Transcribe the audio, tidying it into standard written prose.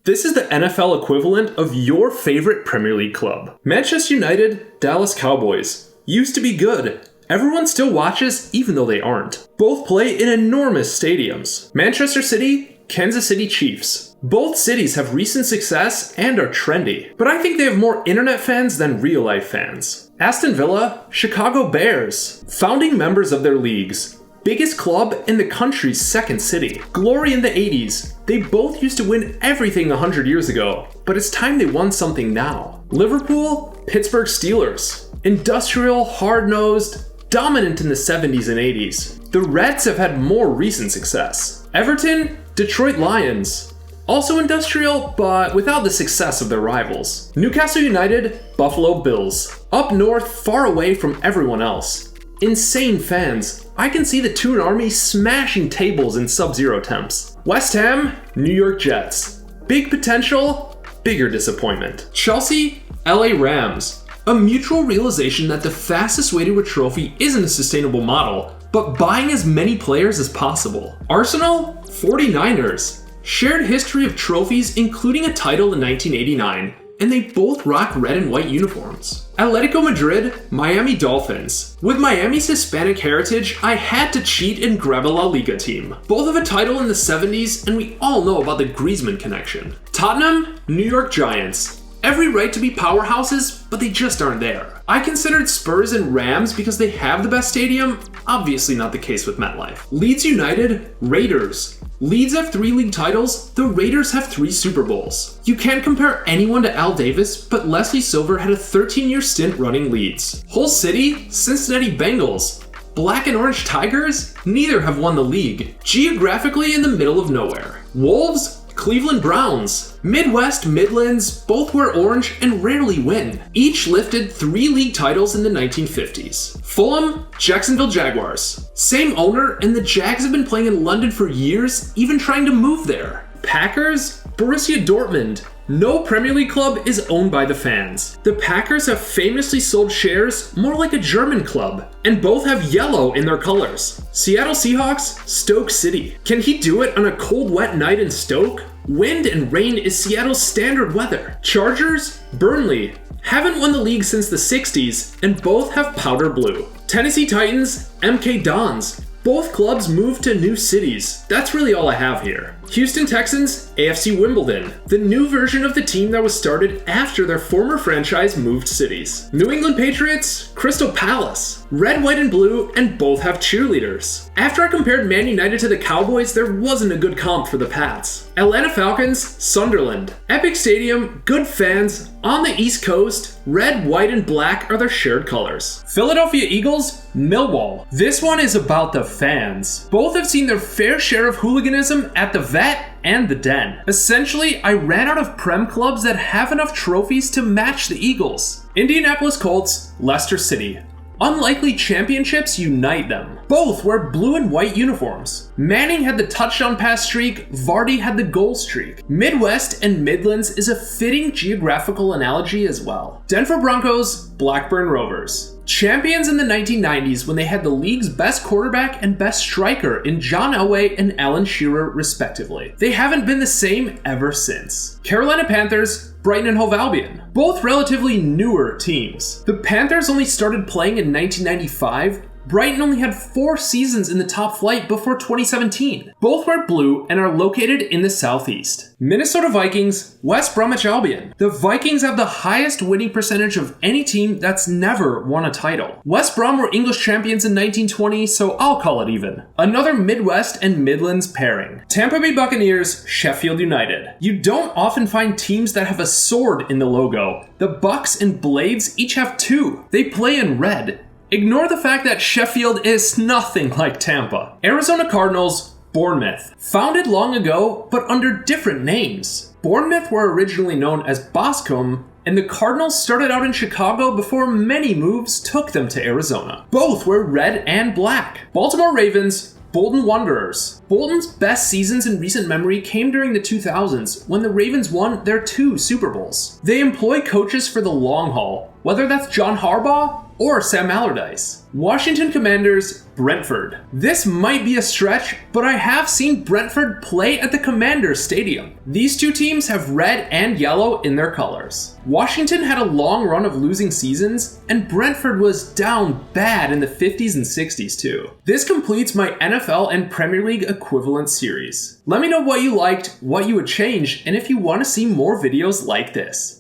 This is the NFL equivalent of your favorite Premier League club. Manchester United, Dallas Cowboys. Used to be good. Everyone still watches even though they aren't. Both play in enormous stadiums. Manchester City, Kansas City Chiefs. Both cities have recent success and are trendy, but I think they have more internet fans than real-life fans. Aston Villa, Chicago Bears. Founding members of their leagues. Biggest club in the country's second city. Glory in the 80s. They both used to win everything 100 years ago, but it's time they won something now. Liverpool, Pittsburgh Steelers. Industrial, hard-nosed, dominant in the 70s and 80s. The Reds have had more recent success. Everton, Detroit Lions. Also industrial, but without the success of their rivals. Newcastle United, Buffalo Bills. Up north, far away from everyone else. Insane fans. I can see the Toon Army smashing tables in sub-zero temps. West Ham, New York Jets. Big potential, bigger disappointment. Chelsea, LA Rams. A mutual realization that the fastest way to a trophy isn't a sustainable model, but buying as many players as possible. Arsenal, 49ers. Shared history of trophies, including a title in 1989, and they both rock red and white uniforms. Atlético Madrid, Miami Dolphins. With Miami's Hispanic heritage, I had to cheat and grab a La Liga team. Both have a title in the 70s, and we all know about the Griezmann connection. Tottenham, New York Giants. Every right to be powerhouses, but they just aren't there. I considered Spurs and Rams because they have the best stadium, obviously not the case with MetLife. Leeds United, Raiders. Leeds have 3 league titles, the Raiders have 3 Super Bowls. You can't compare anyone to Al Davis, but Leslie Silver had a 13-year stint running Leeds. Hull City, Cincinnati Bengals. Black and Orange Tigers? Neither have won the league. Geographically in the middle of nowhere. Wolves? Cleveland Browns. Midwest, Midlands, both wear orange and rarely win. Each lifted 3 league titles in the 1950s. Fulham, Jacksonville Jaguars. Same owner, and the Jags have been playing in London for years, even trying to move there. Packers, Borussia Dortmund. No Premier League club is owned by the fans. The Packers have famously sold shares more like a German club, and both have yellow in their colors. Seattle Seahawks, Stoke City. Can he do it on a cold, wet night in Stoke? Wind and rain is Seattle's standard weather. Chargers, Burnley. Haven't won the league since the 60s, and both have powder blue. Tennessee Titans, MK Dons. Both clubs moved to new cities. That's really all I have here. Houston Texans, AFC Wimbledon. The new version of the team that was started after their former franchise moved cities. New England Patriots, Crystal Palace. Red, white, and blue, and both have cheerleaders. After I compared Man United to the Cowboys, there wasn't a good comp for the Pats. Atlanta Falcons, Sunderland. Epic Stadium, good fans, on the East Coast, red, white, and black are their shared colors. Philadelphia Eagles, Millwall. This one is about the fans. Both have seen their fair share of hooliganism at the Vet and the Den. Essentially, I ran out of Prem clubs that have enough trophies to match the Eagles. Indianapolis Colts, Leicester City. Unlikely championships unite them. Both wear blue and white uniforms. Manning had the touchdown pass streak, Vardy had the goal streak. Midwest and Midlands is a fitting geographical analogy as well. Denver Broncos, Blackburn Rovers. Champions in the 1990s when they had the league's best quarterback and best striker in John Elway and Alan Shearer respectively. They haven't been the same ever since. Carolina Panthers, Brighton and Hove Albion. Both relatively newer teams. The Panthers only started playing in 1995. Brighton only had 4 seasons in the top flight before 2017. Both wear blue and are located in the southeast. Minnesota Vikings, West Bromwich Albion. The Vikings have the highest winning percentage of any team that's never won a title. West Brom were English champions in 1920, so I'll call it even. Another Midwest and Midlands pairing. Tampa Bay Buccaneers, Sheffield United. You don't often find teams that have a sword in the logo. The Bucks and Blades each have 2. They play in red. Ignore the fact that Sheffield is nothing like Tampa. Arizona Cardinals, Bournemouth. Founded long ago, but under different names. Bournemouth were originally known as Boscombe, and the Cardinals started out in Chicago before many moves took them to Arizona. Both were red and black. Baltimore Ravens, Bolton Wanderers. Bolton's best seasons in recent memory came during the 2000s when the Ravens won their 2 Super Bowls. They employ coaches for the long haul, whether that's John Harbaugh or Sam Allardyce. Washington Commanders, Brentford. This might be a stretch, but I have seen Brentford play at the Commanders Stadium. These two teams have red and yellow in their colors. Washington had a long run of losing seasons, and Brentford was down bad in the 50s and 60s too. This completes my NFL and Premier League equivalent series. Let me know what you liked, what you would change, and if you want to see more videos like this.